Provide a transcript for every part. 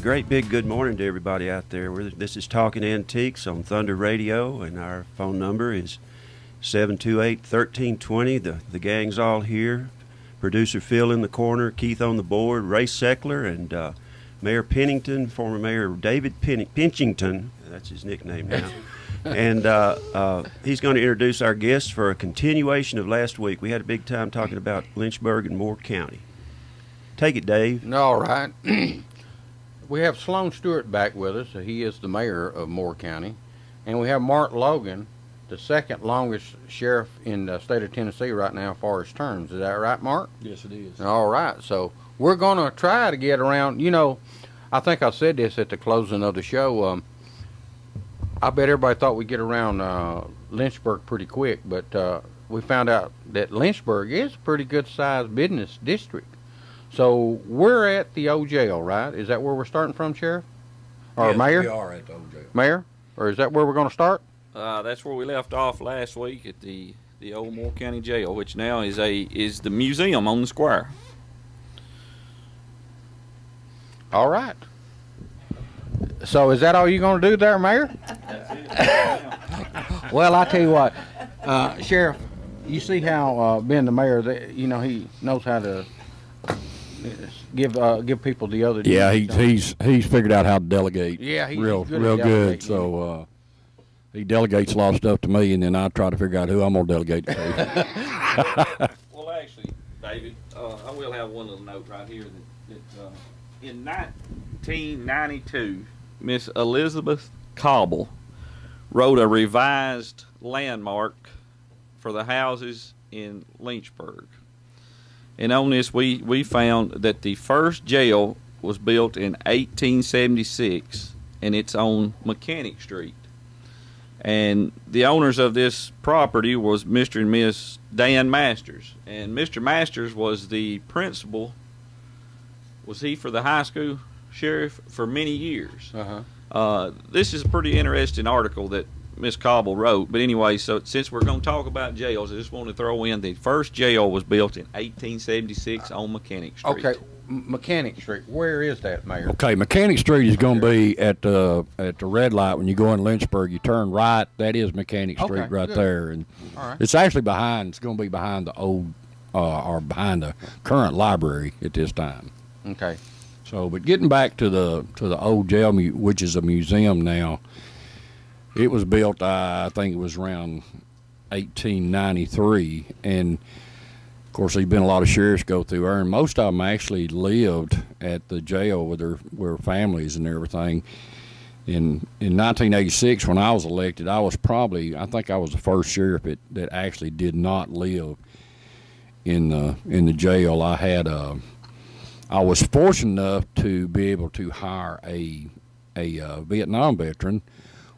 great big good morning to everybody out there. This is Talking Antiques on Thunder Radio, and our phone number is 728-1320. The gang's all here. Producer Phil in the corner, Keith on the board, Ray Seckler, and Mayor Pennington, former Mayor David Pinchington. That's his nickname now. And he's going to introduce our guests for a continuation of last week. We had a big time talking about Lynchburg and Moore County. Take it, Dave. All right. We have Sloan Stewart back with us. He is the mayor of Moore County. And we have Mark Logan, the second longest sheriff in the state of Tennessee right now as far as terms. Is that right, Mark? Yes, it is. All right. So we're going to try to get around. You know, I think I said this at the closing of the show. I bet everybody thought we'd get around Lynchburg pretty quick, but we found out that Lynchburg is a pretty good-sized business district. So we're at the old jail, right? Is that where we're starting from, Sheriff? Or yes, Mayor? We are at the old jail. Mayor? Or is that where we're going to start? That's where we left off last week at the old Moore County Jail, which now is the museum on the square. All right. So is that all you're going to do there, Mayor? That's it. Well, I tell you what, Sheriff, you see how being the mayor, you know, he knows how to give people the other. Yeah, he's figured out how to delegate. Yeah, he's real good. Good. So he delegates a lot of stuff to me, and then I try to figure out who I'm gonna delegate it to. Well, actually, David, I will have one little note right here that in 1992, Miss Elizabeth Cobble wrote a revised landmark for the houses in Lynchburg. And on this, we found that the first jail was built in 1876, and it's on Mechanic Street. And the owners of this property was Mr. and Miss Dan Masters. And Mr. Masters was the principal, was he for the high school, Sheriff, for many years. This is a pretty interesting article that Miss Cobble wrote. But anyway, so since we're going to talk about jails, I just want to throw in the first jail was built in 1876 on Mechanic Street. Okay, Mechanic Street. Where is that, Mayor? Okay, Mechanic Street is going to be at the red light when you go in Lynchburg. You turn right. That is Mechanic Street right there, and it's actually behind. It's going to be behind the old or behind the current library at this time. Okay. So, but getting back to the old jail, which is a museum now. It was built, I think it was around 1893, and of course there's been a lot of sheriffs go through there, and most of them actually lived at the jail with their families and everything. In 1986, when I was elected, I think I was the first sheriff that actually did not live in the jail. I was fortunate enough to be able to hire a Vietnam veteran,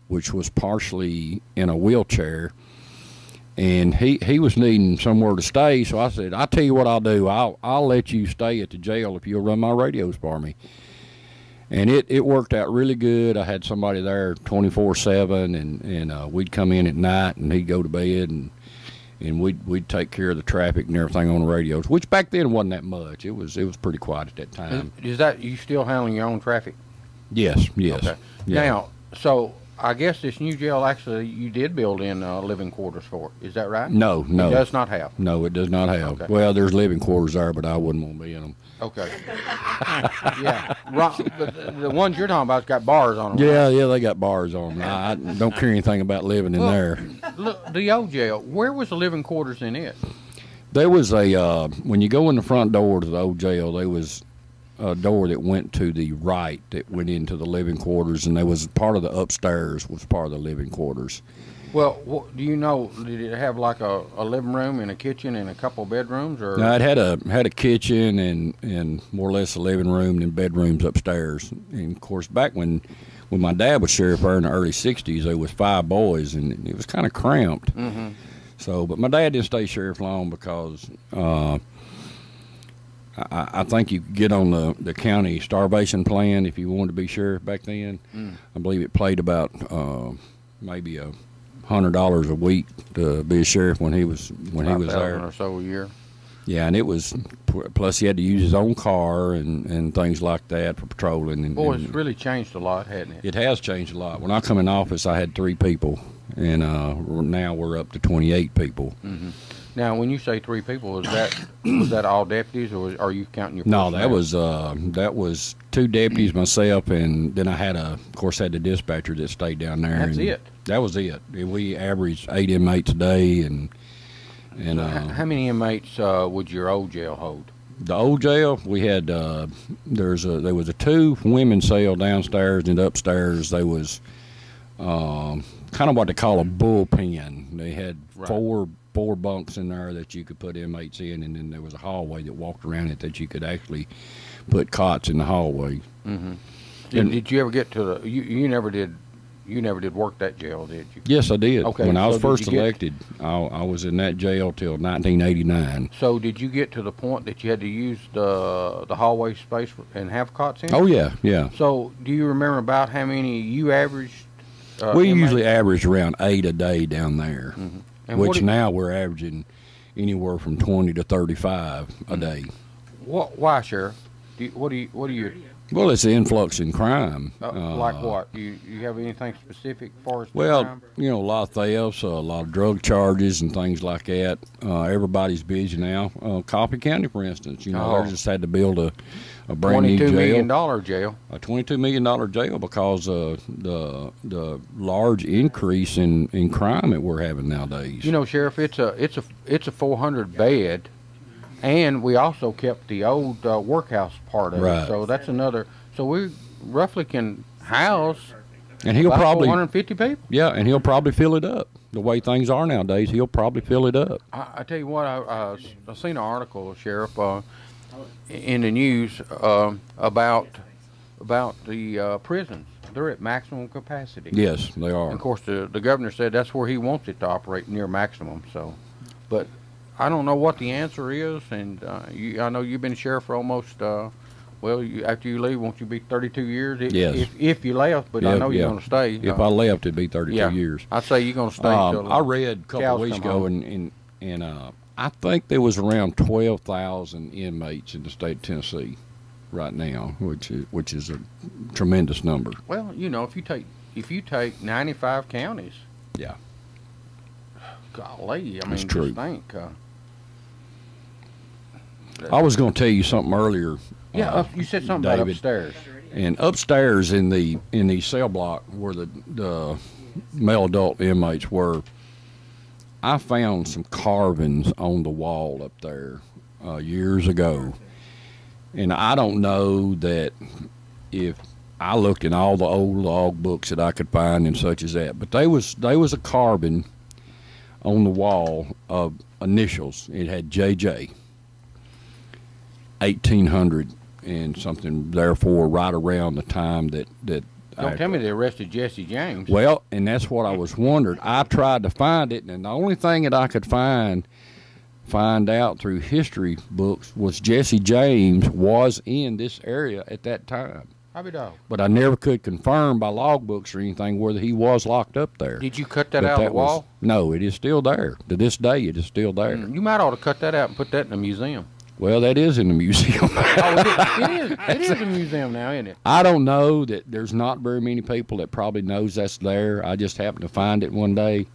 which was partially in a wheelchair, and he was needing somewhere to stay. So I said, "I'll tell you what I'll do. I'll let you stay at the jail if you'll run my radios for me." And it worked out really good. I had somebody there 24/7, and we'd come in at night, and he'd go to bed, and we'd take care of the traffic and everything on the radios, which back then wasn't that much. It was pretty quiet at that time. Is that you still handling your own traffic? Yes. Okay. Yeah. Now, so I guess this new jail actually you did build in living quarters for it. Is that right? No. It does not have. No, it does not have. Okay. Well, there's living quarters there, but I wouldn't want to be in them. Okay. Yeah. Right. But the ones you're talking about's got bars on them. Yeah, they got bars on them. I don't care anything about living in there. Look, the old jail. Where was the living quarters in it? There was when you go in the front door to the old jail, there was a door that went to the right that went into the living quarters, and there was part of the upstairs was part of the living quarters. Well, do you know, did it have like a living room and a kitchen and a couple bedrooms? Or? No, it had a kitchen and more or less a living room and bedrooms upstairs. And of course, back when my dad was sheriff there in the early '60s, there was 5 boys, and it was kind of cramped. Mm-hmm. So, but my dad didn't stay sheriff long because I think you could get on the county starvation plan if you wanted to be sheriff back then. I believe it paid about maybe $100 a week to be a sheriff when he was there. or so a year. Yeah, and it was, plus he had to use his own car and things like that for patrolling. And, Boy, it's really changed a lot, hasn't it? It has changed a lot. When I come in office, I had 3 people, and now we're up to 28 people. Mm-hmm. Now, when you say 3 people, was that all deputies, or are you counting your No, personnel? that was 2 deputies, myself, and then I had of course, the dispatcher that stayed down there. That's it? That was it. We averaged 8 inmates a day, and how many inmates would your old jail hold? the old jail, we had there was a 2 women's cell downstairs, and upstairs there was kind of what they call a bullpen. They had Right. four bunks in there that you could put inmates in, and then there was a hallway that walked around it that you could actually put cots in the hallway. Mm-hmm. Did you ever get to the? You never did. You never did work that jail, did you? Yes, I did. Okay, When I was so did first you get- elected, I was in that jail till 1989. So did you get to the point that you had to use the hallway space and have cots in? Oh yeah, yeah. So do you remember about how many you averaged? We inmates? usually average around 8 a day down there, Mhm. And what which do- now we're averaging anywhere from 20 to 35 a day. Why, Sheriff? What do you? Well, it's the influx in crime. Like what? You have anything specific for us? Well, you know, a lot of thefts, a lot of drug charges and things like that. Everybody's busy now. Coffee County, for instance, you know, they just had to build a brand new $22 million jail. jail. A $22 million jail because of the large increase in crime that we're having nowadays. You know, Sheriff, it's a 400 bed, and we also kept the old workhouse part of Right. it. So that's another. So we roughly can house and he'll about probably 450 people. Yeah, and he'll probably fill it up. The way things are nowadays, he'll probably fill it up. I tell you what, I seen an article, Sheriff, in the news about the prisons. They're at maximum capacity. Yes, they are. And of course, the governor said that's where he wants it to operate, near maximum. So, but I don't know what the answer is, and I know you've been sheriff for almost. After you leave, won't you be 32 years? Yes. If you left, but I Yeah, know you're yeah. going to stay. If I left, it'd be 32 yeah. years. I'd say you're going to stay till I read a couple cows of weeks come ago, home. and I think there was around 12,000 inmates in the state of Tennessee right now, which is a tremendous number. Well, you know, if you take 95 counties, Yeah. golly, I mean, That's true. just think. I was going to tell you something earlier. You said something about David. upstairs. And upstairs in the cell block where the male adult inmates were, I found some carvings on the wall up there years ago. And I don't know that if I looked in all the old log books that I could find and such as that, but there was a carving on the wall of initials. It had JJ, 1800 and something, therefore right around the time that Don't tell me they arrested Jesse James. well, and that's what I was wondering. I tried to find it, and the only thing that I could find out through history books was Jesse James was in this area at that time. Hobby dog. But I never could confirm by log books or anything whether he was locked up there. Did you cut that But out of the wall? No, it is still there. To this day, it is still there. You might ought to cut that out and put that in a museum. Well, that is in the museum. It is a museum now, isn't it? I don't know that there's not very many people that probably knows that's there. I just happened to find it one day.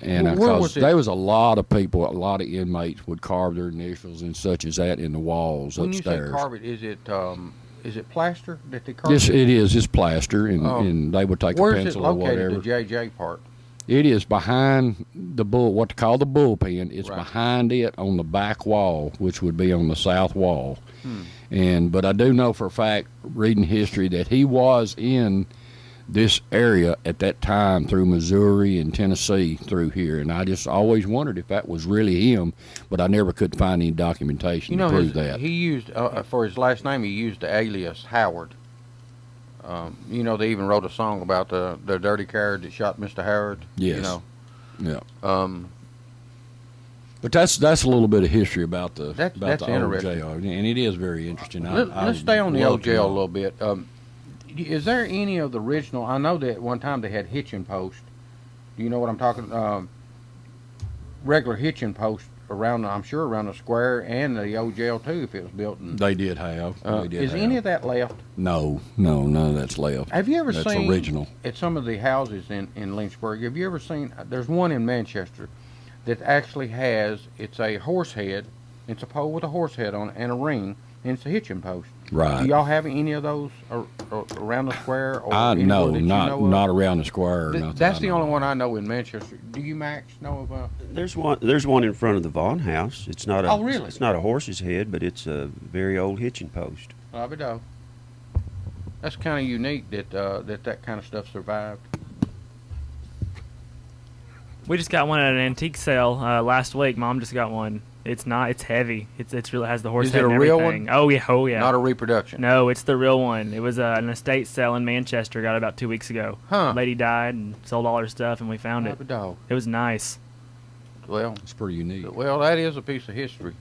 And Where was because it? there was a lot of people, a lot of inmates would carve their initials and such as that in the walls When upstairs. you say carve it, is it plaster that they carve? Yes, it is. It's plaster, and, Oh. and they would take a Where's it pencil or located, whatever. the JJ part? It is behind the what they call the bullpen. It's Right. behind it on the back wall, which would be on the south wall. But I do know for a fact, reading history, that he was in this area at that time through Missouri and Tennessee through here, and I just always wondered if that was really him, but I never could find any documentation You know, to prove that. he used for his last name. He used the alias Howard. You know, they even wrote a song about the dirty coward that shot Mr. Howard. Yes. You know. Yeah. But that's a little bit of history about the That's old interesting. jail, and it is very interesting. Let's stay on the old jail a little bit. Is there any of the original? I know that at one time they had hitching posts. Do you know what I'm talking? Regular hitching posts around, I'm sure, around the square and the old jail too, if it was built in. They did have. Is any of that left? No, none of that's left. Have you ever That's seen original. at some of the houses in Lynchburg? Have you ever seen? There's one in Manchester that actually has. It's a horse head. It's a pole with a horse head on it and a ring, and it's a hitching post. Right. Do y'all have any of those around the square? Or No, anywhere that you know of? not around the square. Or nothing That's I the know only of. one I know in Manchester. Do you, Max, know of? There's one in front of the Vaughn house. It's not a. Oh, really? It's not a horse's head, but it's a very old hitching post. Labido. That's kind of unique that that kind of stuff survived. We just got one at an antique sale last week. Mom just got one. It's heavy. It's really has the horse Is head it a and real everything. one? Oh yeah. Not a reproduction. No, it's the real one. It was an estate sale in Manchester. Got it about 2 weeks ago. Huh. Lady died and sold all her stuff, and we found it. Labido. It was nice. Well, It's pretty unique. well, that is a piece of history.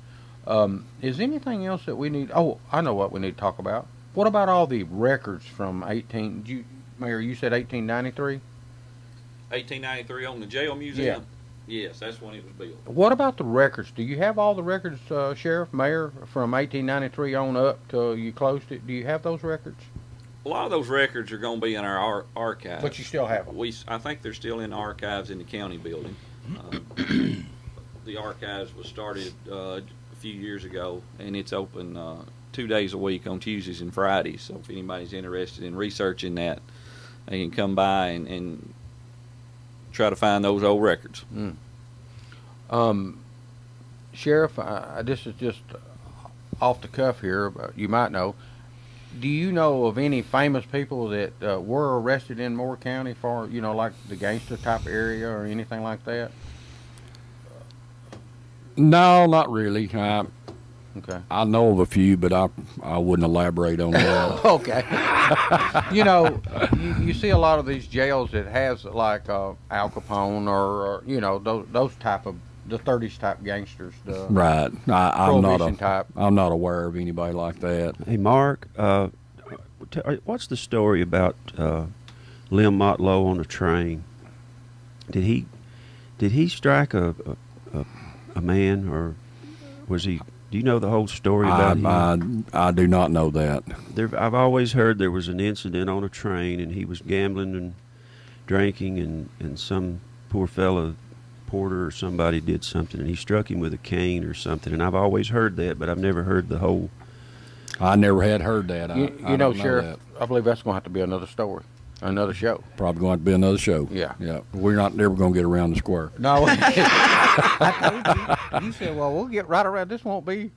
Is anything else that we need? Oh, I know what we need to talk about. What about all the records from Mayor, you said 1893? 1893 on the jail museum. Yes, that's when it was built. What about the records? Do you have all the records, Sheriff, Mayor, from 1893 on up till you closed it? Do you have those records? A lot of those records are going to be in our archives. But you still have them. I think they're still in the archives in the county building. The archives was started a few years ago, and it's open 2 days a week on Tuesdays and Fridays. So if anybody's interested in researching that, they can come by and try to find those old records. Sheriff, this is just off the cuff here, but you might know. Do you know of any famous people that were arrested in Moore County for, like the gangster type area or anything like that? No, not really. Okay. I know of a few, but I wouldn't elaborate on that. Okay. You see a lot of these jails that has like Al Capone or those type of the 30s type gangsters. The Right. Prohibition type. I'm not aware of anybody like that. Hey, Mark, what's the story about Lim Motlow on a train? Did he strike a man, or was he? Do you know the whole story about him? I do not know that. I've always heard there was an incident on a train, and he was gambling and drinking, and some poor fella, porter or somebody, did something, and he struck him with a cane or something. And I've always heard that, but I've never heard the whole. I never had heard that. I don't know Sheriff, that. I believe that's going to have to be another story, another show. Probably going to be another show. Yeah. We're not never going to get around the square. No, I told you. You said, well, we'll get right around. This won't be.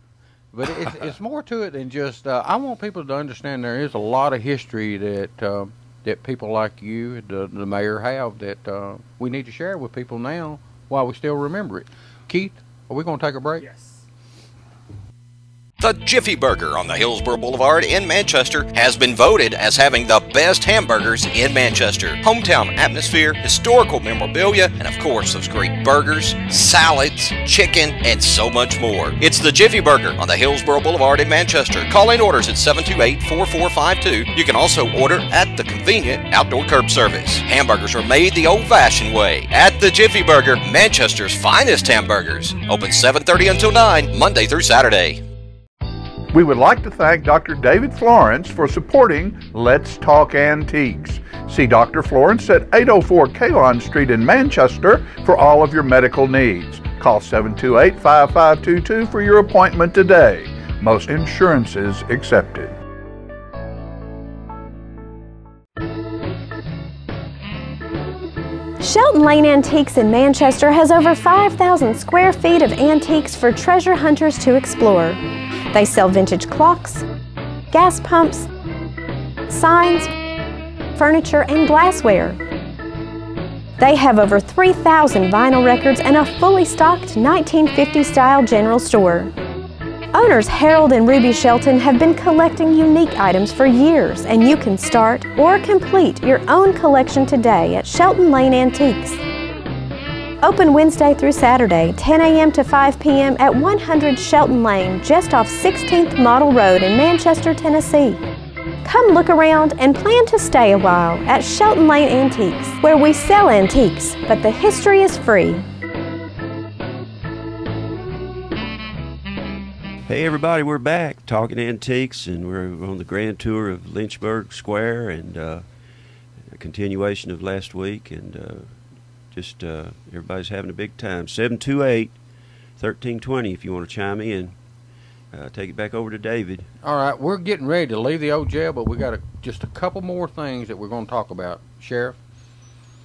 But it's more to it than just. I want people to understand there is a lot of history that that people like you, the mayor, have that we need to share with people now while we still remember it. Keith, are we going to take a break? Yes. The Jiffy Burger on the Hillsborough Boulevard in Manchester has been voted as having the best hamburgers in Manchester. Hometown atmosphere, historical memorabilia, and of course those great burgers, salads, chicken, and so much more. It's the Jiffy Burger on the Hillsborough Boulevard in Manchester. Call in orders at 728-4452. You can also order at the convenient outdoor curb service. Hamburgers are made the old-fashioned way at the Jiffy Burger, Manchester's finest hamburgers. Open 7:30 until 9, Monday through Saturday. We would like to thank Dr. David Florence for supporting Let's Talk Antiques. See Dr. Florence at 804 Kalon Street in Manchester for all of your medical needs. Call 728-5522 for your appointment today. Most insurances accepted. Shelton Lane Antiques in Manchester has over 5,000 square feet of antiques for treasure hunters to explore. They sell vintage clocks, gas pumps, signs, furniture, and glassware. They have over 3,000 vinyl records and a fully stocked 1950-style general store. Owners Harold and Ruby Shelton have been collecting unique items for years, and you can start or complete your own collection today at Shelton Lane Antiques. Open Wednesday through Saturday, 10 a.m. to 5 p.m. at 100 Shelton Lane, just off 16th Model Road in Manchester, Tennessee. Come look around and plan to stay a while at Shelton Lane Antiques, where we sell antiques, but the history is free. Hey everybody, we're back talking antiques, and we're on the grand tour of Lynchburg Square, and a continuation of last week, and just everybody's having a big time. 728-1320 if you want to chime in. Take it back over to David. All right, we're getting ready to leave the old jail, but we got just a couple more things that we're going to talk about. Sheriff,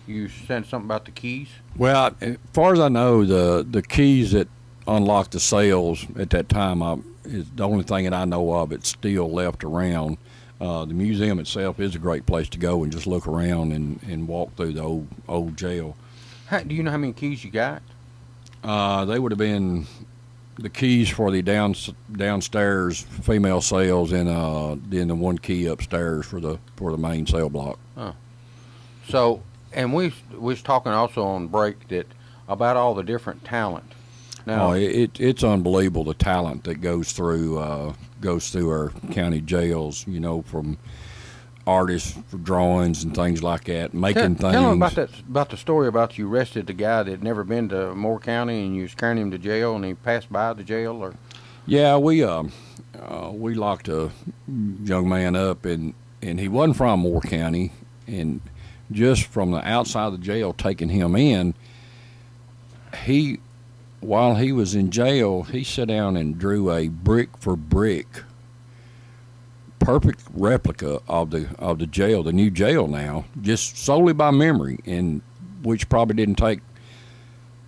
you said something about the keys? Well, as far as I know, the keys that unlocked the sales at that time is the only thing that I know of it's still left around. The museum itself is a great place to go and just look around and walk through the old jail. Do you know how many keys you got? They would have been the keys for the downstairs female cells, and then the one key upstairs for the main cell block. Huh. So, and we was talking also on break about all the different talent. Now, it's unbelievable the talent that goes through our county jails. You know, from artists for drawings and things like that, making things. Tell them about the story about you arrested the guy that had never been to Moore County, and you was carrying him to jail, and he passed by the jail, or? Yeah, we locked a young man up, and he wasn't from Moore County, and just from the outside of the jail taking him in, while he was in jail, he sat down and drew a brick for brick perfect replica of the jail, the new jail now, just solely by memory, and which probably didn't take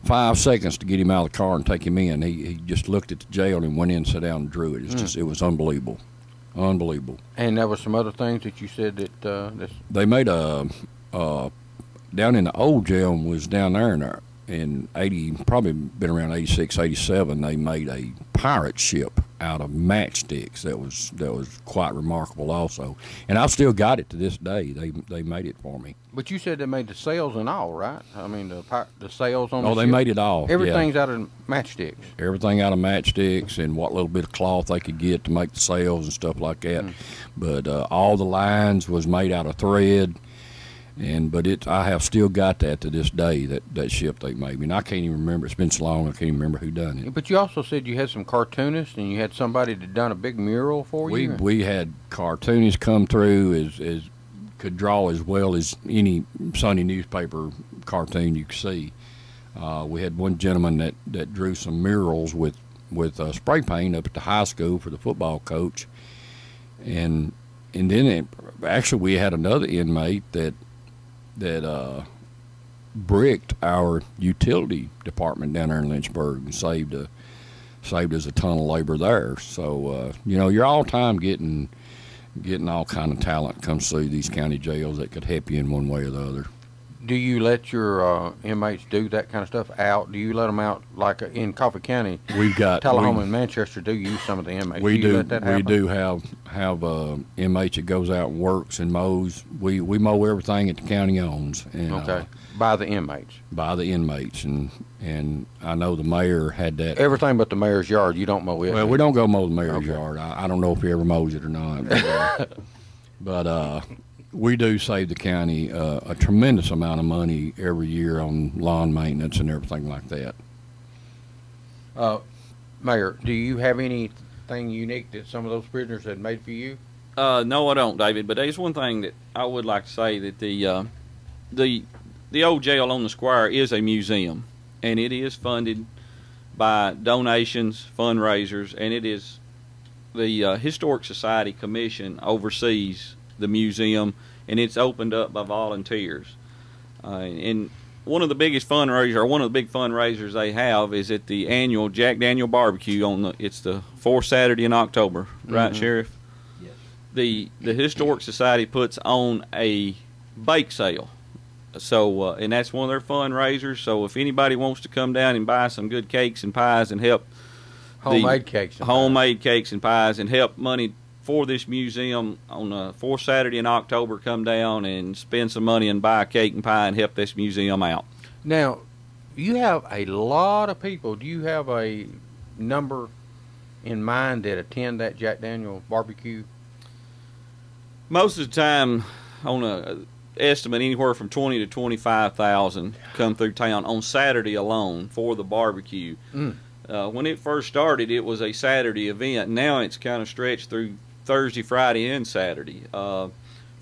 5 seconds to get him out of the car and take him in. He just looked at the jail and went in, sat down and drew it. It's just, it was unbelievable. Unbelievable. And there were some other things that you said that they made down in the old jail, was down there in 80, probably been around 86, 87, they made a pirate ship out of matchsticks that was quite remarkable also. And I've still got it to this day. They made it for me. But you said they made the sails and all, right? I mean, the sails on the ship. Oh, they made it all. Everything's out of matchsticks. Everything out of matchsticks, and what little bit of cloth they could get to make the sails and stuff like that. But all the lines was made out of thread. But I have still got that to this day, that ship they made me. And I can't even remember. It's been so long I can't even remember who done it. But you also said you had some cartoonists, and you had somebody that done a big mural for you. We had cartoonists come through as could draw as well as any Sunday newspaper cartoon you could see. We had one gentleman that drew some murals with spray paint up at the high school for the football coach, and then actually we had another inmate that bricked our utility department down there in Lynchburg and saved us a ton of labor there. So you're all time getting all kind of talent comes through these county jails that could help you in one way or the other. Do you let your inmates do that kind of stuff out? Do you let them out, like in Coffee County? We've got Tullahoma and Manchester do use some of the inmates. We do. Let that happen? We do have inmates that goes out and works and mows. We mow everything that the county owns. And, okay. By the inmates. By the inmates, and I know the mayor had that. Everything but the mayor's yard. You don't mow it. Well, we don't go mow the mayor's yard. I don't know if he ever mows it or not. But we do save the county a tremendous amount of money every year on lawn maintenance and everything like that. Mayor, do you have anything unique that some of those prisoners had made for you? No, I don't, David. But there's one thing that I would like to say, that the old jail on the square is a museum, and it is funded by donations, fundraisers, and it is the Historic Society Commission oversees the museum, and it's opened up by volunteers. And one of the big fundraisers they have is at the annual Jack Daniel barbecue it's the fourth Saturday in October, right, Sheriff? Yes. The Historic Society puts on a bake sale. So and that's one of their fundraisers. So if anybody wants to come down and buy some good cakes and pies and help homemade cakes and pies and help money for this museum on the fourth Saturday in October, come down and spend some money and buy a cake and pie and help this museum out. Now, you have a lot of people. Do you have a number in mind that attend that Jack Daniel barbecue? Most of the time, on a estimate, anywhere from 20 to 25,000 come through town on Saturday alone for the barbecue. When it first started, it was a Saturday event. Now it's kind of stretched through Thursday, Friday, and Saturday.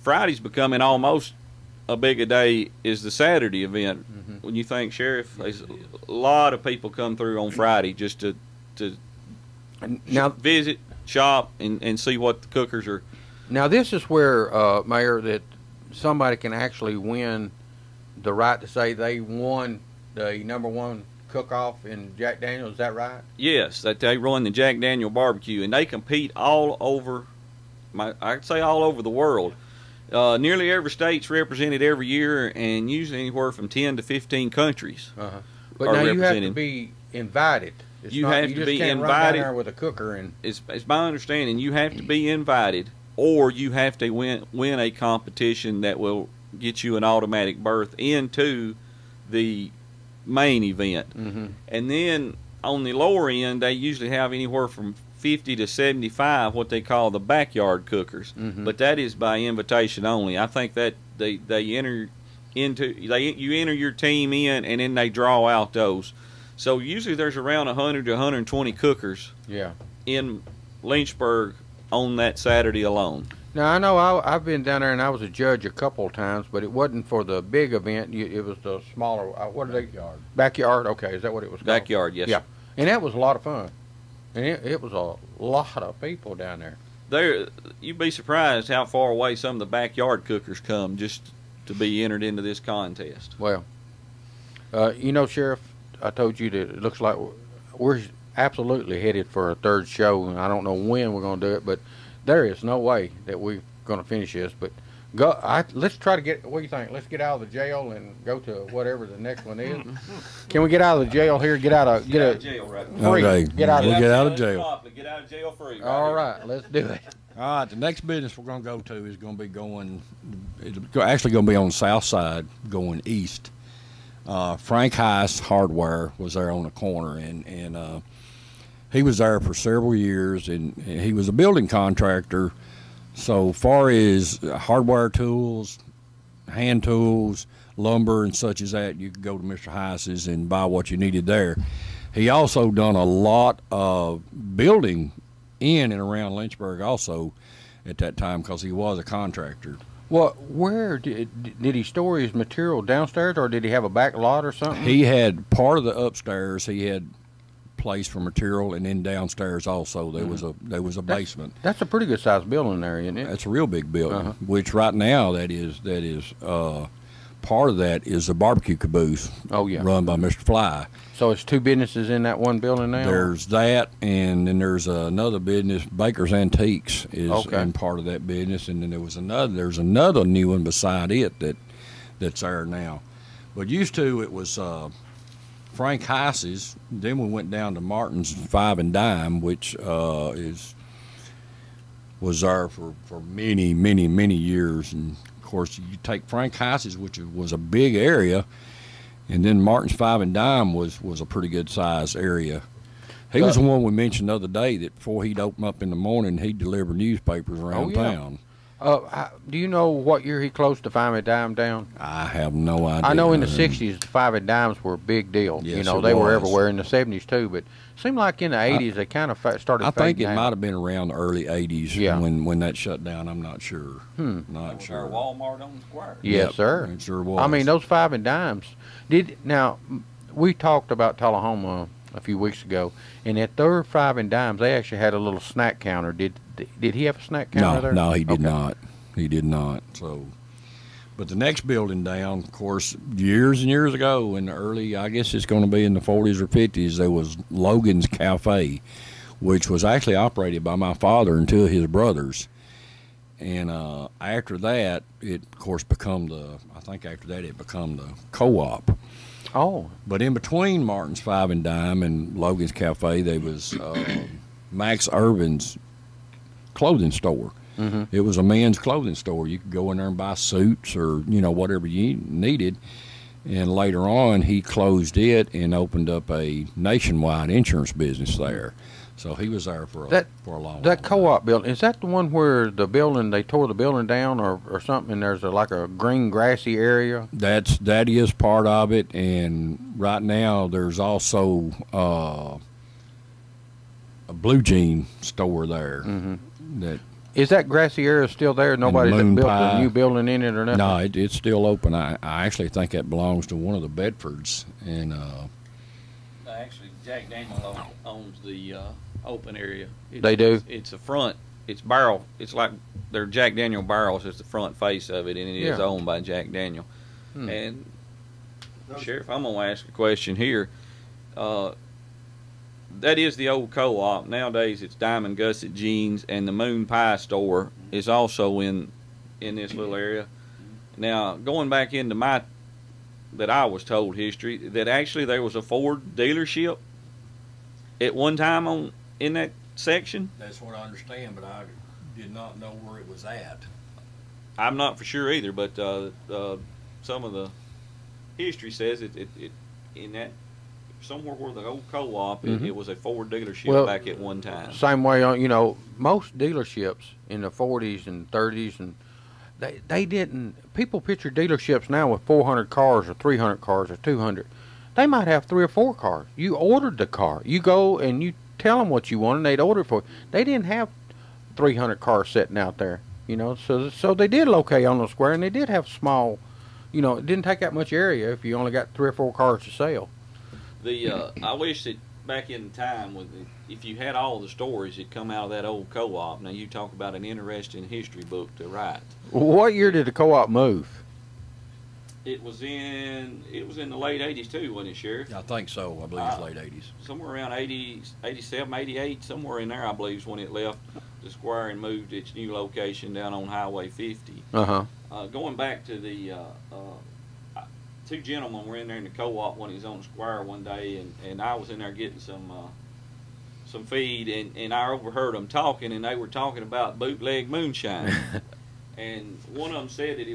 Friday's becoming almost a big a day is the Saturday event. When you think, Sheriff, there's a lot of people come through on Friday just to now visit, shop, and see what the cookers are. Now this is where, Mayor, that somebody can actually win the right to say they won the #1 cook-off in Jack Daniel's. Is that right? Yes, that they run the Jack Daniel barbecue, and they compete all over. I'd say all over the world. Nearly every state's represented every year, and usually anywhere from 10 to 15 countries. But now you have to be invited. You have to be can't invited. Run down there with a cooker, and it's my understanding you have to be invited, or you have to win a competition that will get you an automatic berth into the main event. And then on the lower end, they usually have anywhere from 50 to 75 what they call the backyard cookers, but that is by invitation only. I think that they enter into you enter your team in, and then they draw out those. So usually there's around 100 to 120 cookers in Lynchburg on that Saturday alone. Now I know I've been down there and I was a judge a couple of times, but it wasn't for the big event. It was the smaller. What are they? Backyard. Okay, is that what it was called? Backyard, yes. Yeah, and that was a lot of fun, and it was a lot of people down there. You'd be surprised how far away some of the backyard cookers come just to be entered into this contest. Well, you know, Sheriff, I told you that it looks like we're absolutely headed for a third show, and I don't know when we're going to do it, but there is no way that we're going to finish this. But let's try to get. What do you think? Let's get out of the jail and go to whatever the next one is. Can we get out of the jail here? Get out of jail, right? Free. Okay. Get out of Get out of jail. Get out of jail free. All right, let's do it. All right, the next business we're going to go to is going to be actually going to be on the south side, going east. Frank Heiss Hardware was there on the corner, and he was there for several years, and he was a building contractor. So far as hardware tools, hand tools, lumber, and such as that, you could go to Mr. Heiss's and buy what you needed there. He also done a lot of building in and around Lynchburg also at that time because he was a contractor. Well, where did he store his material downstairs, or did he have a back lot or something? He had part of the upstairs. He had place for material, and then downstairs also there was a basement. That's a pretty good sized building there, isn't it? That's a real big building. Which right now that is part of that is the barbecue caboose. Oh yeah, run by Mr. Fly. So it's two businesses in that one building now. There's that, and then there's another business, Baker's Antiques, is in part of that business, and then there's another new one beside it that's there now. But used to it was Frank Heiss's. Then we went down to Martin's Five and Dime, which was there for many, many, many years. And of course, you take Frank Heiss's, which was a big area, and then Martin's Five and Dime was a pretty good size area. He was the one we mentioned the other day that before he'd open up in the morning, he'd deliver newspapers around town. Do you know what year he closed the Five and Dime down? I have no idea. I know in the 60s, the Five and Dimes were a big deal. Yes, you know, they were everywhere. In the 70s, too. But it seemed like in the 80s, they kind of started I think it down. might have been around the early 80s when that shut down. I'm not sure. Not sure. Walmart on the square. Yes, sir. It sure was. I mean, those Five and Dimes. Now, we talked about Tullahoma a few weeks ago, and at their Five and Dimes, they actually had a little snack counter. Did he have a snack counter there? No, he did not. He did not. So, but the next building down, of course, years and years ago in the early, I guess it's going to be in the 40s or 50s, there was Logan's Cafe, which was actually operated by my father and two of his brothers. And after that, it, of course, become the co-op. Oh. But in between Martin's Five and Dime and Logan's Cafe, there was Max Irvin's clothing store. It was a men's clothing store. You could go in there and buy suits or, whatever you needed. And later on, he closed it and opened up a nationwide insurance business there. So he was there for a long time. That co-op building, is that the one where they tore the building down or something, and there's like a green grassy area? That is part of it. And right now, there's also blue jean store there. Mm-hmm. Is that grassy area still there? Nobody's built a new building in it or nothing? No, it's still open. I actually think that belongs to one of the Bedfords. And actually, Jack Daniel owns the open area. They do? It's a front. It's barrel. It's like they're Jack Daniel barrels. It's the front face of it, and it is owned by Jack Daniel. And Sheriff, I'm gonna ask a question here. That is the old co-op. Nowadays, it's Diamond Gusset Jeans, and the Moon Pie store is also in this little area. Now, going back into that I was told history, that actually there was a Ford dealership at one time in that section. that's what I understand, but I did not know where it was at. I'm not for sure either, but some of the history says it in that somewhere where the old co-op, it was a Ford dealership back at one time. Same way on, most dealerships in the 40s and 30s, and they didn't. People picture dealerships now with 400 cars or 300 cars or 200. They might have 3 or 4 cars. You ordered the car. You go and you tell them what you want, and they'd order it for you. They didn't have 300 cars sitting out there, So they did locate on the square, and they did have small. It didn't take that much area if you only got 3 or 4 cars to sell. I wish that back in time, if you had all the stories that come out of that old co-op. Now you talk about an interesting history book to write. What year did the co-op move? It was in the late 80s too, wasn't it, Sheriff? I think so. I believe it's late 80s. Somewhere around 80, 87, 88, somewhere in there, I believe, is when it left the square and moved to its new location down on Highway 50. Going back to the 2 gentlemen were in there in the co-op when he was on the square one day, and I was in there getting some feed, and I overheard them talking, and they were talking about bootleg moonshine. And one of them said that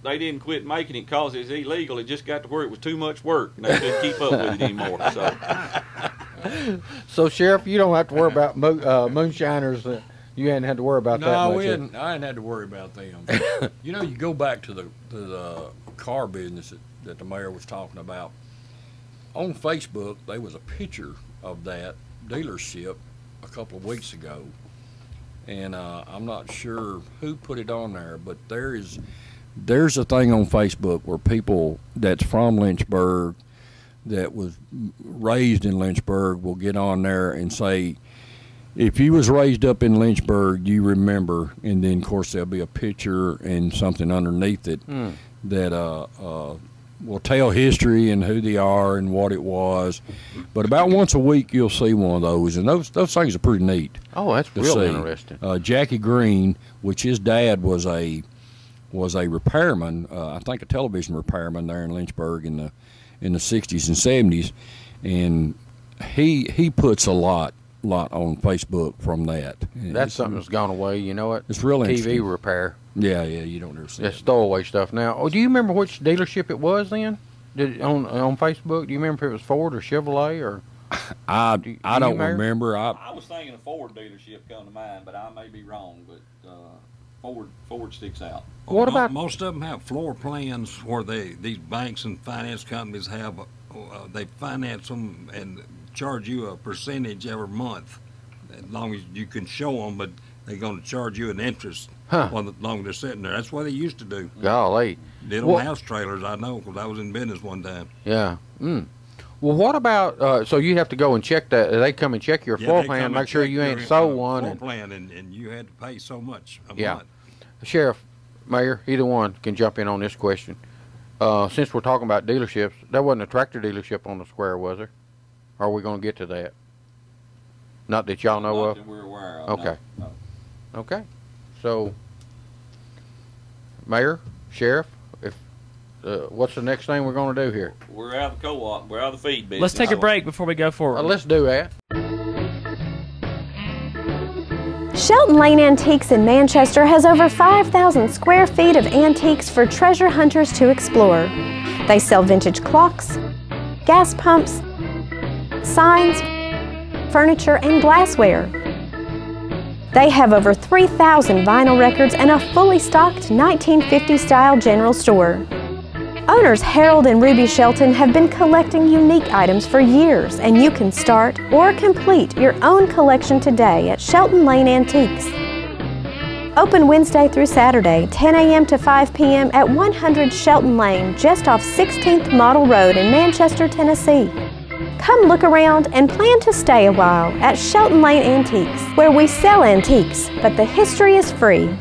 they didn't quit making it because it was illegal. It just got to where it was too much work, and they couldn't keep up with it anymore. So, Sheriff, you don't have to worry about moonshiners. You hadn't had to worry about that much. No, I hadn't had to worry about them. You go back to the car business that the mayor was talking about. On Facebook, there was a picture of that dealership a couple of weeks ago, and I'm not sure who put it on there, but there's a thing on Facebook where people that's from Lynchburg, that was raised in Lynchburg, will get on there and say, if you was raised up in Lynchburg, you remember, and then of course there'll be a picture and something underneath it that will tell history and who they are and what it was. But about once a week you'll see one of those, and those things are pretty neat. Oh, that's real interesting. Jackie Green, which his dad was a repairman, I think a television repairman there in Lynchburg in the 60s and 70s, and he puts a lot on Facebook from that. That's something that's gone away. You know what? It's really TV repair. Yeah, you don't ever see That's throwaway stuff now. Do you remember which dealership it was then? On Facebook? Do you remember if it was Ford or Chevrolet or? I don't remember. I was thinking a Ford dealership come to mind, but I may be wrong. But Ford sticks out. What about most of them have floor plans where these banks and finance companies have they finance them and charge you a percentage every month, as long as you can show them, but they're going to charge you an interest while as long as they're sitting there. That's what they used to do. Golly. Did on house trailers, I know, because I was in business one time. Yeah. Well, what about, so you have to go and check that, they come and check your floor plan, make sure you ain't sold one. Floor plan, and you had to pay so much a month. Sheriff, Mayor, either one can jump in on this question. Since we're talking about dealerships, there wasn't a tractor dealership on the square, was there? Or are we going to get to that? Not that y'all know of? Not that we're aware of. Okay. No. Okay. So, Mayor, Sheriff, what's the next thing we're going to do here? We're out of the co-op. We're out of the feed business. Let's take a break before we go forward. Let's do that. Shelton Lane Antiques in Manchester has over 5,000 square feet of antiques for treasure hunters to explore. They sell vintage clocks, gas pumps, signs, furniture, and glassware. They have over 3,000 vinyl records and a fully stocked 1950 style general store. Owners Harold and Ruby Shelton have been collecting unique items for years, and you can start or complete your own collection today at Shelton Lane Antiques. Open Wednesday through Saturday, 10 a.m. to 5 p.m. at 100 Shelton Lane, just off 16th Model Road in Manchester, Tennessee. Come look around and plan to stay a while at Shelton Lane Antiques, where we sell antiques, but the history is free.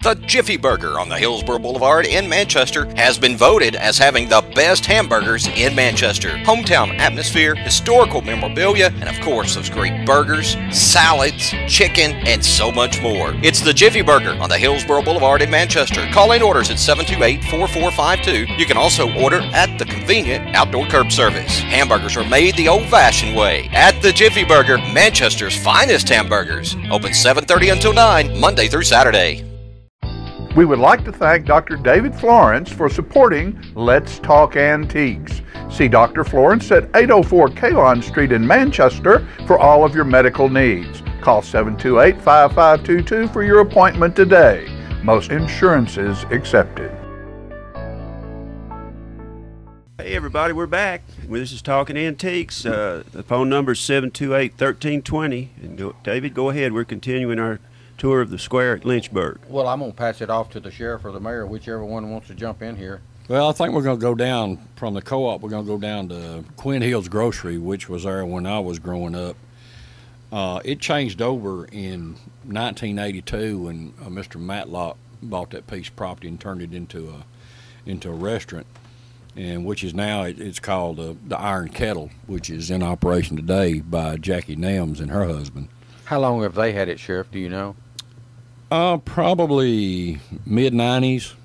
The Jiffy Burger on the Hillsborough Boulevard in Manchester has been voted as having the best hamburgers in Manchester. Hometown atmosphere, historical memorabilia, and of course those great burgers, salads, chicken, and so much more. It's the Jiffy Burger on the Hillsborough Boulevard in Manchester. Call in orders at 728-4452. You can also order at the convenient outdoor curb service. Hamburgers are made the old-fashioned way at the Jiffy Burger, Manchester's finest hamburgers. Open 7:30 until 9, Monday through Saturday. We would like to thank Dr. David Florence for supporting Let's Talk Antiques. See Dr. Florence at 804 Kalon Street in Manchester for all of your medical needs. Call 728-5522 for your appointment today. Most insurances accepted. Hey everybody, we're back. This is Talking Antiques. The phone number is 728-1320. And David, go ahead. We're continuing our tour of the square at Lynchburg. Well, I'm going to pass it off to the sheriff or the mayor, whichever one wants to jump in here. Well, I think we're going to go down from the co-op. We're going to go down to Quinn Hill's Grocery, which was there when I was growing up. It changed over in 1982 when Mr. Matlock bought that piece of property and turned it into a restaurant, and which is now it's called the Iron Kettle, which is in operation today by Jackie Nems and her husband. How long have they had it, Sheriff? Do you know? Probably mid-90s.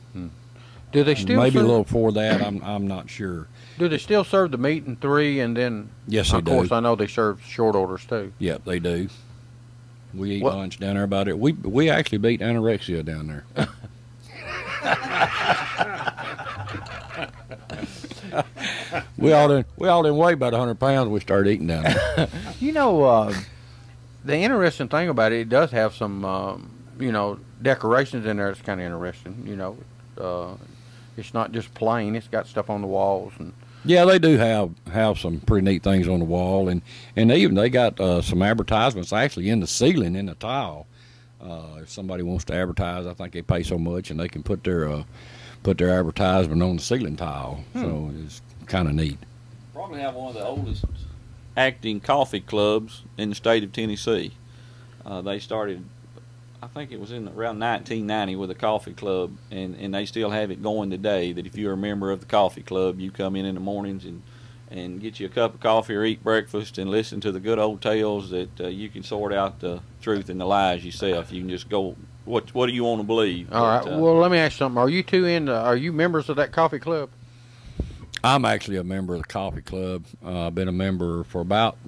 Do they still maybe serve, a little before that? I'm not sure. Do they still serve the meat in 3 and then? Yes, they do. Of course, I know they serve short orders too. Yep, they do. We eat lunch down there about it. We actually beat anorexia down there. we all didn't weigh about 100 pounds when we started eating down there. You know, the interesting thing about it does have some, decorations in there. It's kind of interesting. It's not just plain. It's got stuff on the walls and. Yeah, they do have some pretty neat things on the wall, and they got some advertisements actually in the ceiling in the tile. If somebody wants to advertise, I think they pay so much, and they can put their advertisement on the ceiling tile. So it's kind of neat. Probably have one of the oldest acting coffee clubs in the state of Tennessee. They started, I think it was in around 1990 with a coffee club, and they still have it going today, that if you're a member of the coffee club, you come in the mornings and get you a cup of coffee or eat breakfast and listen to the good old tales that you can sort out the truth and the lies yourself. You can just go, what do you want to believe? All right, well, let me ask you something. Are you members of that coffee club? I'm actually a member of the coffee club. I've been a member for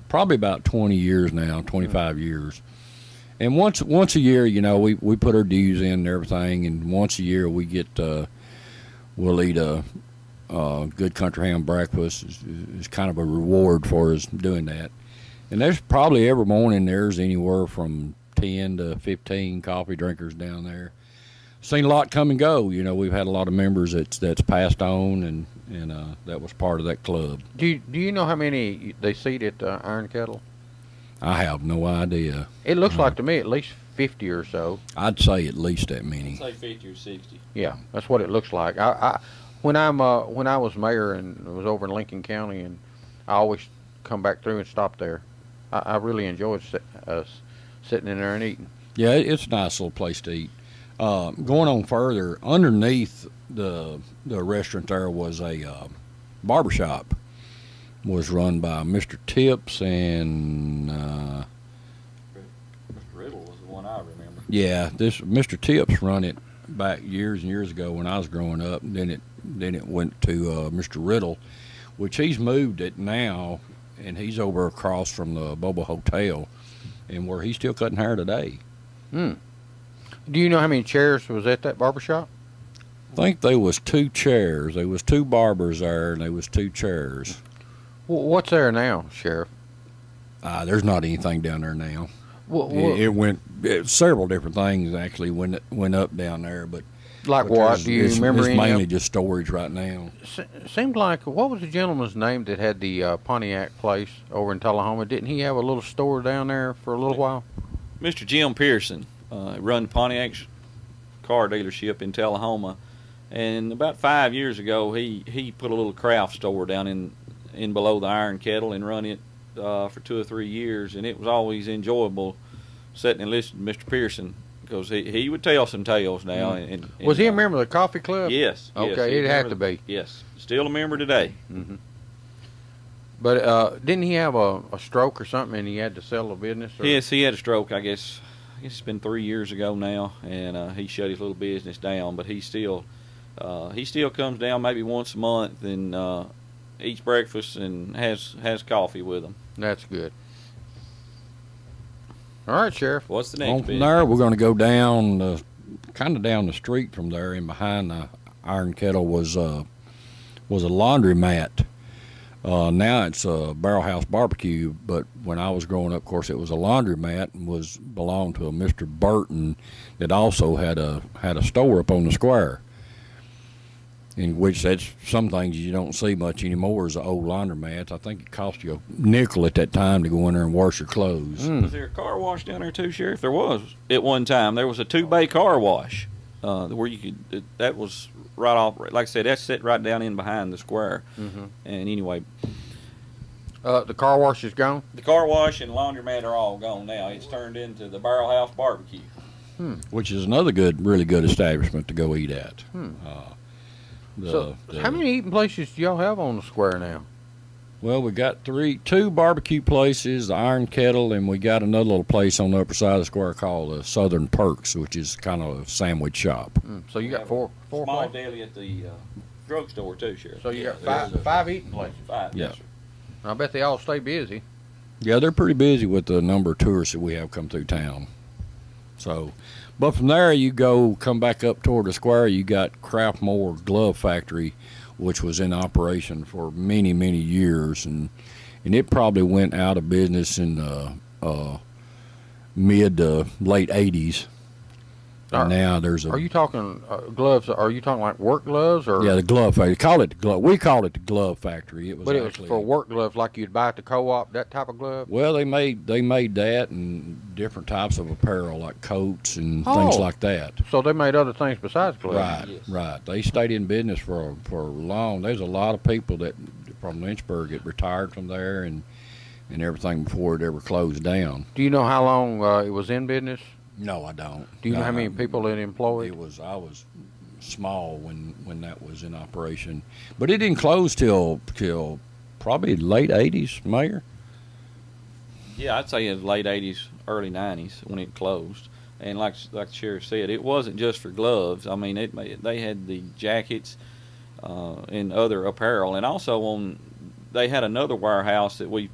probably about 20 years now, 25 years. And once a year, we put our dues in and everything, and once a year we get we'll eat a good country ham breakfast. It's kind of a reward for us doing that. And there's probably every morning there's anywhere from 10 to 15 coffee drinkers down there. Seen a lot come and go. We've had a lot of members that's passed on, and that was part of that club. Do you know how many they seat at Iron Kettle? I have no idea. It looks like to me at least 50 or so. I'd say at least that many. I'd say 50 or 60. Yeah, that's what it looks like. When I was mayor and was over in Lincoln County, and I always come back through and stop there. I really enjoyed sitting in there and eating. Yeah, it's a nice little place to eat. Going on further, underneath the restaurant there was a barbershop. Was run by Mr. Tips and Mr. Riddle was the one I remember. Yeah, this Mr. Tips run it back years and years ago when I was growing up. And then it went to Mr. Riddle, which he's moved it now, and he's over across from the Boba Hotel, and where he's still cutting hair today. Do you know how many chairs was at that barbershop? I think there was 2 chairs. There was 2 barbers there, and there was 2 chairs. What's there now, Sheriff? There's not anything down there now. Several different things actually went up down there, but like what? Do you remember? It's mainly just storage right now. Seemed like, what was the gentleman's name that had the Pontiac place over in Tullahoma? Didn't he have a little store down there for a little while? Mr. Jim Pearson run Pontiac's car dealership in Tullahoma, and about 5 years ago he put a little craft store down in below the Iron Kettle and run it for 2 or 3 years, and it was always enjoyable sitting and listening to Mr. Pearson, because he would tell some tales now. And was he a member of the coffee club? Yes. Okay, yes, it had to be. Yes, still a member today. Mm-hmm. But didn't he have a stroke or something, and he had to sell the business? Or? Yes, he had a stroke. I guess it's been 3 years ago now, and he shut his little business down. But he still comes down maybe once a month and eats breakfast and has coffee with them. That's good. All right, Sheriff. What's the next? From there, we're going to go down, kind of down the street from there, and behind the Iron Kettle was a laundromat. Now it's a Barrel House Barbecue, but when I was growing up, of course, it was a laundromat and belonged to a Mr. Burton that also had a store up on the square. In which that's some things you don't see much anymore is the old laundromats. I think it cost you a nickel at that time to go in there and wash your clothes. Was there a car wash down there too, Sheriff? There was. At one time, there was a 2-bay car wash where you could. That was right off. Like I said, that's set right down in behind the square. Mm-hmm. And anyway, the car wash is gone. The car wash and laundromat are all gone now. It's turned into the Barrel House Barbecue, which is another really good establishment to go eat at. How many eating places do y'all have on the square now? Well, we got two barbecue places, the Iron Kettle, and we got another little place on the upper side of the square called the Southern Perks, which is kind of a sandwich shop. So you got four small places? deli at the drugstore too, Sheriff. So you got five eating places? 5, yeah. Yes, sir. I bet they all stay busy. Yeah, they're pretty busy with the number of tourists that we have come through town. So, but from there you come back up toward the square, you got Craftmore Glove Factory, which was in operation for many, many years, and it probably went out of business in the mid to late 80s. And now there's Are you talking gloves? Are you talking like work gloves or? Yeah, the glove factory. We called it the Glove Factory. It was. But it was for work gloves, like you'd buy at the co-op, that type of glove. Well, they made that and different types of apparel, like coats and things like that. So they made other things besides gloves. Right, yes. Right. They stayed in business for long. There's a lot of people from Lynchburg that retired from there and everything before it ever closed down. Do you know how long it was in business? No, I don't. Do you know how many people it employed? I was small when that was in operation, but it didn't close till probably late 80s, Mayor. Yeah, I'd say in the late 80s, early 90s when it closed. And like the sheriff said, it wasn't just for gloves. I mean, they had the jackets and other apparel, and also they had another warehouse that we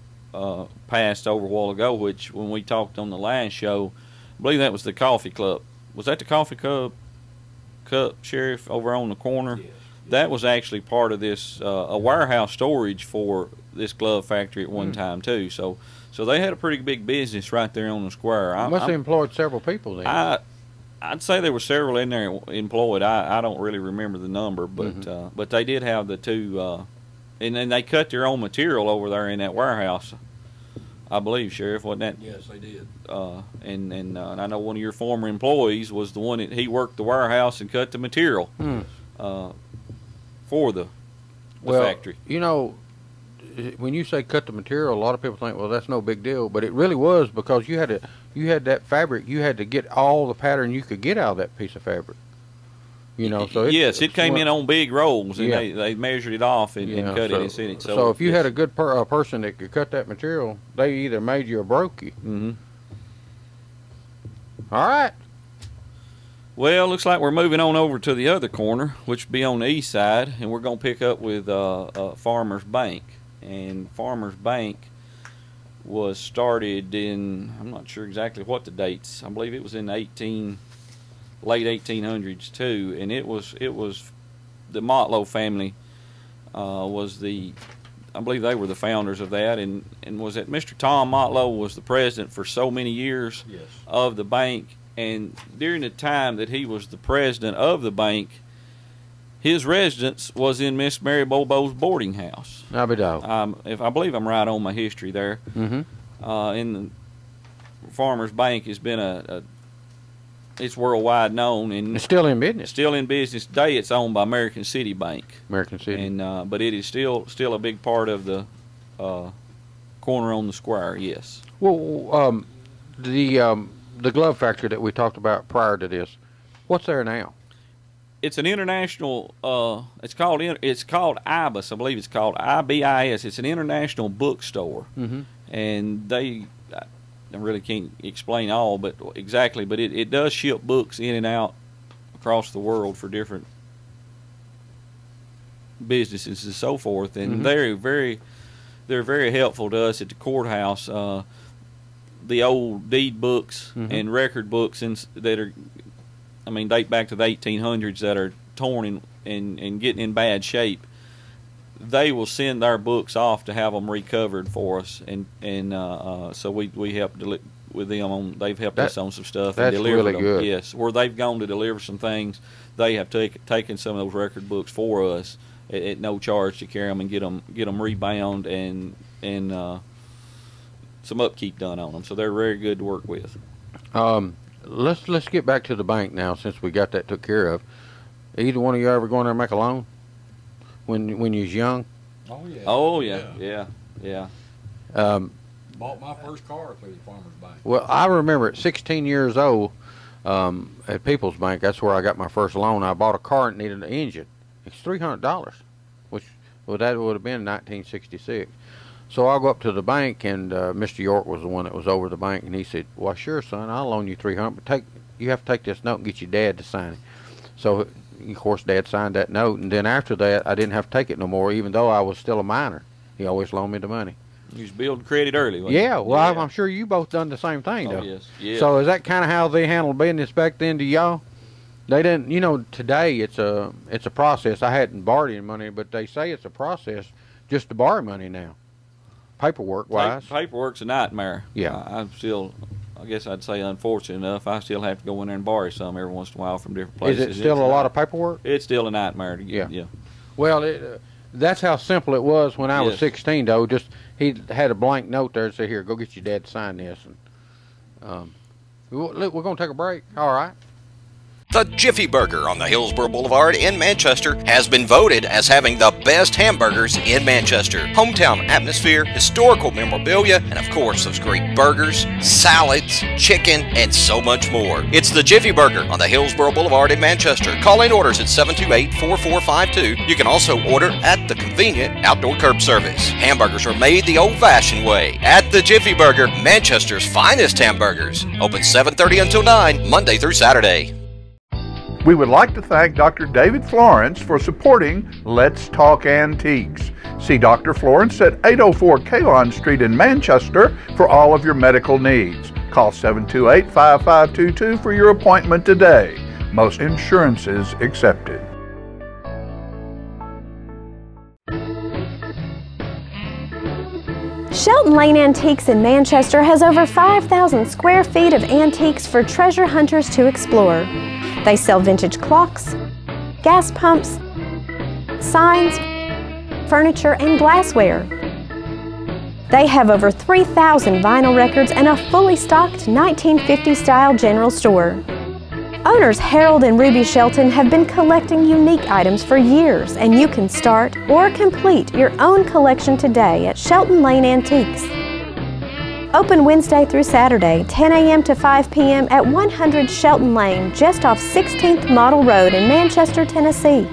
passed over a while ago, which when we talked on the last show, I believe that was the coffee cup. Was that the coffee cup, Sheriff, over on the corner? Yes. That was actually part of this a warehouse storage for this glove factory at one time too. So they had a pretty big business right there on the square. Must have employed several people then. I'd say there were several in there employed. I don't really remember the number, but they did have the two, and then they cut their own material over there in that warehouse. I believe, Sheriff, wasn't that? Yes, they did. And I know one of your former employees was the one that he worked the warehouse and cut the material for the factory. You know, when you say cut the material, a lot of people think, well, that's no big deal, but it really was, because you had that fabric, you had to get all the pattern you could get out of that piece of fabric. You know, so it came in on big rolls, and they measured it off and cut it and sent it. So if you had a good person that could cut that material, they either made you or broke you. Mm-hmm. All right. Well, looks like we're moving on over to the other corner, which would be on the east side, and we're going to pick up with Farmers Bank. And Farmers Bank was started in, I'm not sure exactly what the dates. I believe it was in late 1800s too, and it was the Motlow family was the I believe they were the founders of that, and was that Mr. Tom Motlow was the president for so many years of the bank, and during the time that he was the president of the bank, his residence was in Miss Mary Bobo's boarding house. If I believe I'm right on my history there. Mm-hmm. In the Farmers Bank has been it's worldwide known, and it's still in business. Still in business today. It's owned by American City Bank. American City. And but it is still a big part of the corner on the square. Yes. Well, the glove factory that we talked about prior to this, what's there now? It's an international. It's called IBIS. I believe it's called IBIS. It's an international bookstore, and they. I really can't explain all, but it does ship books in and out across the world for different businesses and so forth, and they're very helpful to us at the courthouse. The old deed books and record books that are, date back to the 1800s that are torn and getting in bad shape. They will send our books off to have them recovered for us, and so we help with them on. They've helped us on some stuff and delivered really them. good. Yes, where they've gone to deliver some things, they have taken some of those record books for us at no charge to carry them and get them rebound and some upkeep done on them. So they're very good to work with. Let's get back to the bank now, since we got that took care of. Either one of you ever go in there and make a loan? When you was young? Oh yeah. Bought my first car through the Farmers Bank. Well, I remember at 16 years old, at People's Bank, that's where I got my first loan. I bought a car and needed an engine. It's $300, which that would have been 1966. So I'll go up to the bank, and Mr. York was the one that was over the bank, and he said, "Well, sure, son, I'll loan you $300, but you have to take this note and get your dad to sign it." So of course, Dad signed that note, and then after that, I didn't have to take it no more, even though I was still a minor. He always loaned me the money. You was building credit early. Yeah, well, I'm sure you both done the same thing, though. Yes. Yeah. So is that kind of how they handled business back then to y'all? They didn't, today it's a process. I hadn't borrowed any money, but they say it's a process just to borrow money now, paperwork-wise. Paperwork's a nightmare. Yeah. I guess I'd say unfortunate enough, I still have to go in there and borrow some every once in a while from different places. Is it still a lot of paperwork? It's still a nightmare to get. Yeah. Well, that's how simple it was when I was 16, though. Just he had a blank note there and said, "Here, go get your dad to sign this." And we're going to take a break. All right. The Jiffy Burger on the Hillsborough Boulevard in Manchester has been voted as having the best hamburgers in Manchester. Hometown atmosphere, historical memorabilia, and of course those great burgers, salads, chicken, and so much more. It's the Jiffy Burger on the Hillsborough Boulevard in Manchester. Call in orders at 728-4452. You can also order at the convenient outdoor curb service. Hamburgers are made the old-fashioned way at the Jiffy Burger, Manchester's finest hamburgers. Open 7:30 until 9, Monday through Saturday. We would like to thank Dr. David Florence for supporting Let's Talk Antiques. See Dr. Florence at 804 Kalon Street in Manchester for all of your medical needs. Call 728-5522 for your appointment today. Most insurances accepted. Shelton Lane Antiques in Manchester has over 5,000 square feet of antiques for treasure hunters to explore. They sell vintage clocks, gas pumps, signs, furniture, and glassware. They have over 3,000 vinyl records and a fully stocked 1950s-style general store. Owners Harold and Ruby Shelton have been collecting unique items for years, and you can start or complete your own collection today at Shelton Lane Antiques. Open Wednesday through Saturday, 10 a.m. to 5 p.m. at 100 Shelton Lane, just off 16th Model Road in Manchester, Tennessee.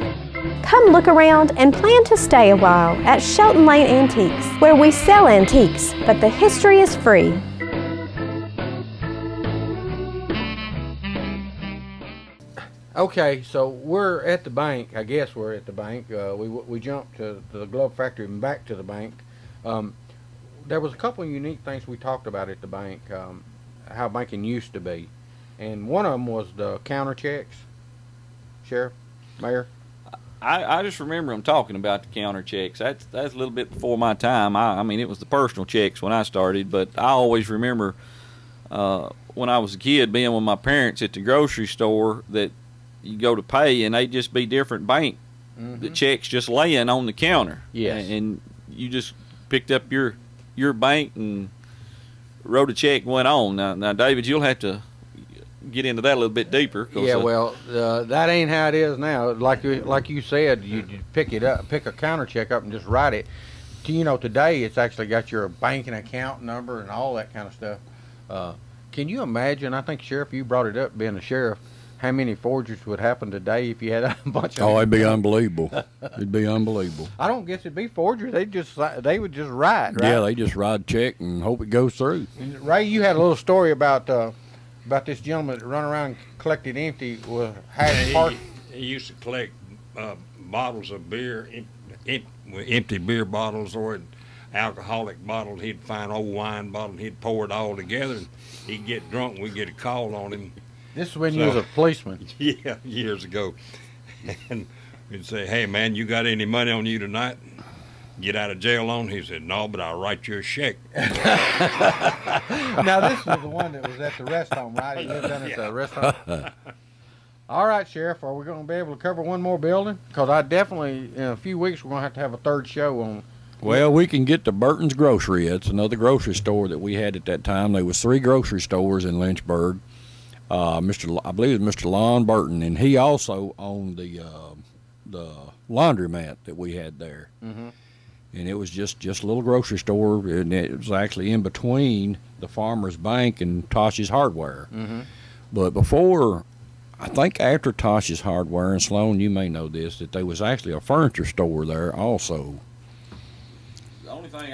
Come look around and plan to stay a while at Shelton Lane Antiques, where we sell antiques, but the history is free. Okay, so we're at the bank. I guess we're at the bank. We jumped to the glove factory and back to the bank. There was a couple of unique things we talked about at the bank, how banking used to be. And one of them was the counter checks. Sheriff? Mayor? I just remember them talking about the counter checks. That's a little bit before my time. I mean, it was the personal checks when I started, but I always remember when I was a kid being with my parents at the grocery store that you go to pay and they'd just be different bank. The checks just laying on the counter. Yes. And you just picked up your bank and wrote a check and went on. Now, David, you'll have to get into that a little bit deeper. Yeah, well, that ain't how it is now. Like you said, you pick a counter check up and just write it. You know, today it's actually got your banking account number and all that kind of stuff. Can you imagine? I think, Sheriff, you brought it up, being a sheriff, how many forgeries would happen today if you had a bunch of... Oh, it'd be unbelievable. It'd be unbelievable. I don't guess it'd be forgeries. They would just write, right? Yeah, they just write a check and hope it goes through. And Ray, you had a little story about this gentleman that run around and collected empty He used to collect bottles of beer, empty beer bottles or alcoholic bottles. He'd find old wine bottles. He'd pour it all together. And he'd get drunk and we'd get a call on him. This is when you was a policeman. Yeah, years ago. And we'd say, hey, man, you got any money on you tonight? Get out of jail on? He said, no, but I'll write you a check. Now, this was the one that was at the rest home, right? He lived down at the rest home. All right, Sheriff, are we going to be able to cover one more building? Because I definitely, in a few weeks, we're going to have a third show on. Well, we can get to Burton's Grocery. It's another grocery store that we had at that time. There was 3 grocery stores in Lynchburg. I believe it was Mr. Lon Burton, and he also owned the laundromat that we had there. And it was just a little grocery store, and it was actually in between the Farmer's Bank and Tosh's Hardware. But before, I think after Tosh's Hardware, and Sloan, you may know this, that there was actually a furniture store there also. The only thing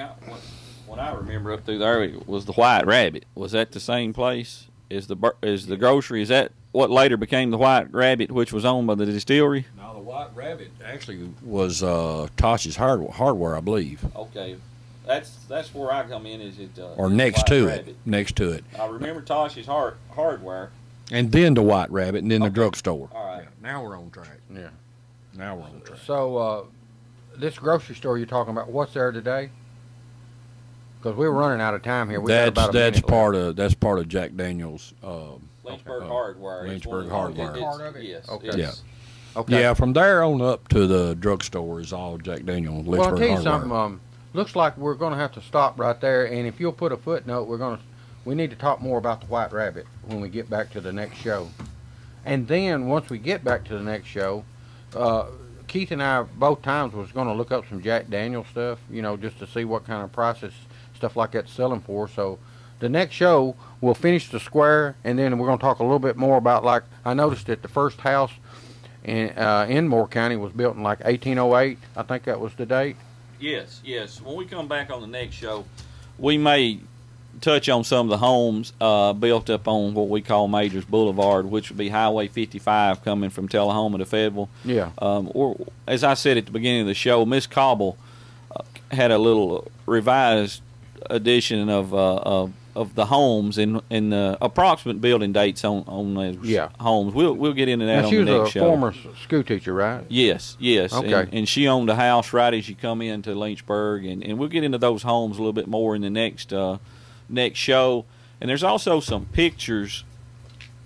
what I remember up through there was the White Rabbit. Was that the same place? Is the grocery, is that what later became the White Rabbit, which was owned by the distillery? No, the White Rabbit actually was Tosh's Hardware, I believe. Okay, that's where I come in. Is it or next to Rabbit. it? Next to it. I remember Tosh's Hardware, and then the White Rabbit, and then the drugstore. All right, now we're on track. Yeah, now we're on track. So, this grocery store you're talking about, what's there today? Because we're running out of time here. That's part of Jack Daniel's. Lynchburg Hardware. Lynchburg Hardware. Part of it? Yes. Okay. Yeah. Okay. Yeah, from there on up to the drugstore is all Jack Daniel's. Well, I'll Lynchburg tell you Hardware. something. Looks like we're going to have to stop right there. And if you'll put a footnote, we need to talk more about the White Rabbit when we get back to the next show. And then once we get back to the next show, Keith and I both times was going to look up some Jack Daniel stuff, just to see what kind of prices stuff like that's selling for. So the next show we'll finish the square, and then we're going to talk a little bit more about, like, I noticed that the first house in Moore County was built in like 1808. I think that was the date. Yes. When we come back on the next show, we may touch on some of the homes built up on what we call Majors Boulevard, which would be Highway 55 coming from Tullahoma to Fayetteville. Yeah. Or as I said at the beginning of the show, Miss Cobble had a little revised edition of the homes and the approximate building dates on those homes. We'll get into that now, on the next show. She was a former school teacher, right? Yes. Okay. And she owned a house right as you come into Lynchburg, and we'll get into those homes a little bit more in the next show. And there's also some pictures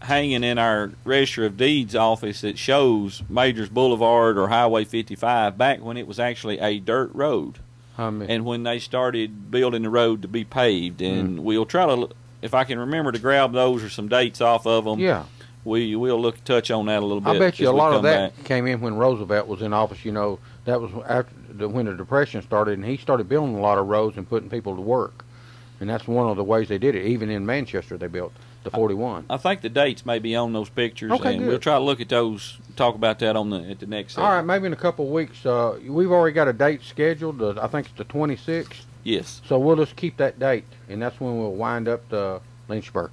hanging in our Register of Deeds office that shows Majors Boulevard or Highway 55 back when it was actually a dirt road. And when they started building the road to be paved, and we'll try to, if I can remember, to grab those or some dates off of them. Yeah, we'll touch on that a little bit. I bet you a lot of that came in when Roosevelt was in office. That was after when the Depression started, and he started building a lot of roads and putting people to work. And that's one of the ways they did it. Even in Manchester, they built the 41. I think the dates may be on those pictures, okay, and good. We'll try to look at those, talk about that at the next segment. All right, maybe in a couple of weeks. We've already got a date scheduled. I think it's the 26th. Yes. So we'll just keep that date, and that's when we'll wind up the Lynchburg.